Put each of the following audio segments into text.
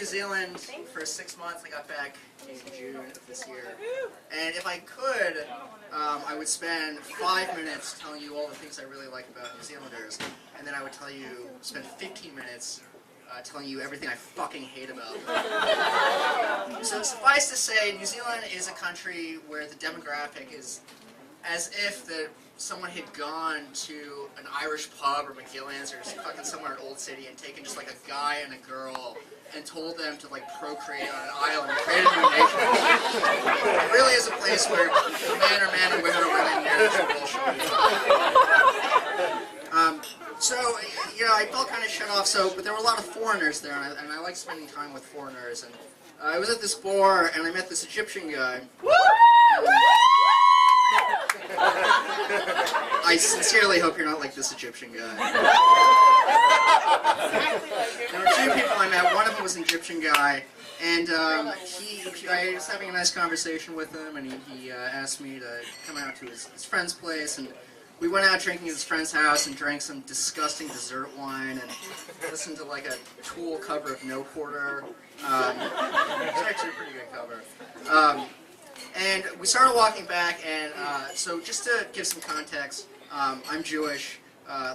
New Zealand for 6 months. I got back in June of this year. And if I could, I would spend 5 minutes telling you all the things I really like about New Zealanders. And then I would spend 15 minutes telling you everything I fucking hate about them. So suffice to say, New Zealand is a country where the demographic is as if someone had gone to an Irish pub or McGillen's or fucking somewhere in Old City and taken just like a guy and a girl and told them to like procreate on an island and create a new nation. It really is a place where men are men and women are women and nature bullshit. So, you know, I felt kind of shut off, but there were a lot of foreigners there, and I like spending time with foreigners. And I was at this bar, and I met this Egyptian guy. I sincerely hope you're not like this Egyptian guy. There were two people I met. One of them was an Egyptian guy, and I was having a nice conversation with him, and he asked me to come out to his friend's place, and we went out drinking at his friend's house and drank some disgusting dessert wine and listened to like a Tool cover of No Quarter. It's actually a pretty good cover. And we started walking back, and so just to give some context, I'm Jewish,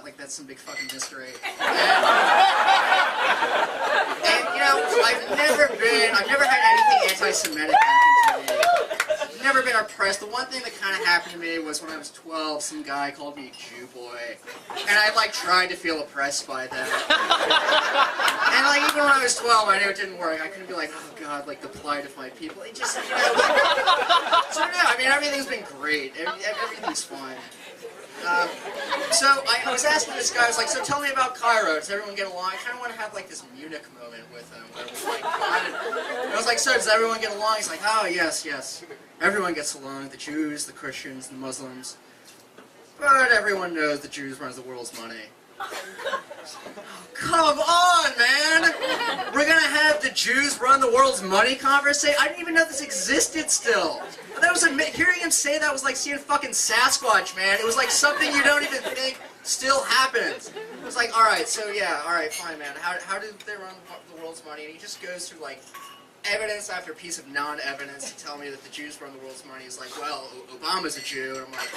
like that's some big fucking mystery. And you know, I've never had anything anti-Semitic happen to me. Never been oppressed. The one thing that kind of happened to me was when I was 12, some guy called me a Jew boy, and I like tried to feel oppressed by that. And like even when I was 12, I knew it didn't work. I couldn't be like, oh god, like the plight of my people. It just, you know, so no, I mean everything's been great. Everything's fine. So I was asking this guy, I was like, so tell me about Cairo. Does everyone get along? I kind of want to have like this Munich moment with him, where we like bonded. And I was like, so does everyone get along? He's like, oh yes, yes. Everyone gets along, the Jews, the Christians, the Muslims. But everyone knows the Jews runs the world's money. Come on, man! We're gonna have the Jews run the world's money conversation? I didn't even know this existed still. That was hearing him say that was like seeing fucking Sasquatch, man. It was like something you don't even think still happens. It was like, alright, so yeah, alright, fine, man. How did they run the world's money? And he just goes through like evidence after piece of non-evidence to tell me that the Jews run the world's money. He's like, well, Obama's a Jew, and I'm like...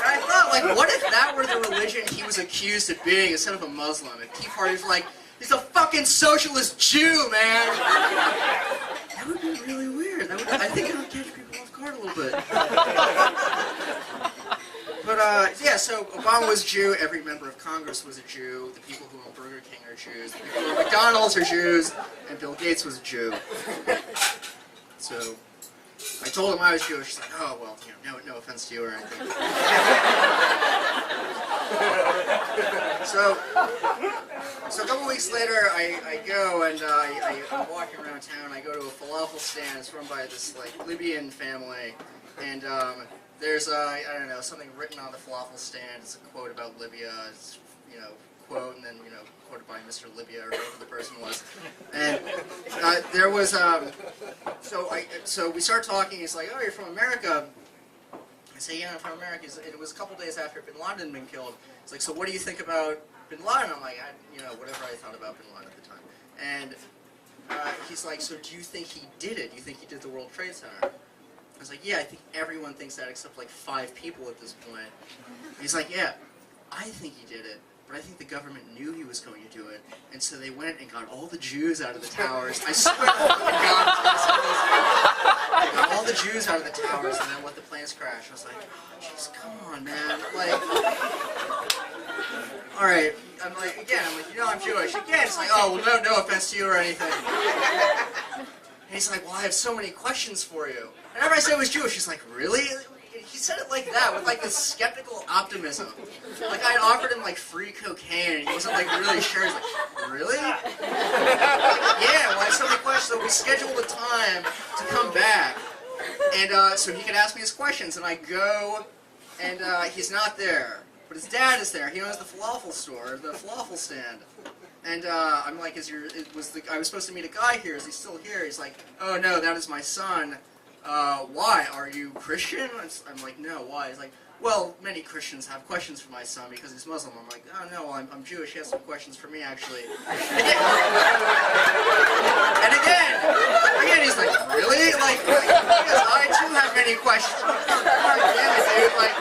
And I thought, like, what if that were the religion he was accused of being instead of a Muslim? And Tea Party was like, he's a fucking socialist Jew, man! That would be really weird. I think it would catch people off guard a little bit. But, yeah, so Obama was a Jew, every member of Congress was a Jew, the people who own Burger King are Jews, the people who own McDonald's are Jews, and Bill Gates was a Jew. So, I told him I was Jewish. He's like, oh, well, you know, no offense to you or anything. So a couple weeks later, I go and I'm walking around town. I go to a falafel stand. It's run by this like Libyan family, and there's I don't know, something written on the falafel stand. It's a quote about Libya. It's, you know, quote and then, you know, quoted by Mr. Libya or whoever the person was. And there was so we start talking. He's like, oh, you're from America. I say, yeah, I'm from America. It was a couple days after Bin Laden had been killed. He's like, so what do you think about Bin Laden? I'm like, you know, whatever I thought about Bin Laden at the time. And he's like, so do you think he did it? Do you think he did the World Trade Center? I was like, yeah, I think everyone thinks that except like 5 people at this point. And he's like, yeah, I think he did it. But I think the government knew he was going to do it, and so they went and got all the Jews out of the towers. I swear to God, they got all the Jews out of the towers and then let the planes crash. I was like, oh, jeez, come on, man. Like, all right. I'm like, you know, I'm Jewish. Again, it's like, oh, well, no offense to you or anything. And he's like, well, I have so many questions for you. And after I said I was Jewish, he's like, really? He said it like that, with like this skeptical optimism. Like I had offered him like free cocaine, and he wasn't like really sure. He's like, really? Like, yeah, well I have so many questions, so we scheduled a time to come back. And so he could ask me his questions, and I go, and he's not there. But his dad is there. He owns the falafel store, the falafel stand. And I'm like, I was supposed to meet a guy here, is he still here? He's like, oh no, that is my son. why? Are you Christian? I'm like, no, why? He's like, well, many Christians have questions for my son because he's Muslim. I'm like, oh no, I'm Jewish. He has some questions for me, actually. And again, he's like, really? Like, because I too have many questions. God damn it, dude. Like,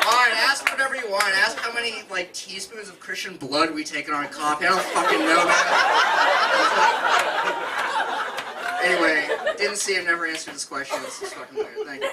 alright, ask whatever you want. Ask how many, like, teaspoons of Christian blood we take on coffee. I don't fucking know that. Anyway, didn't see him, never answered this question. This is fucking weird. Thank you.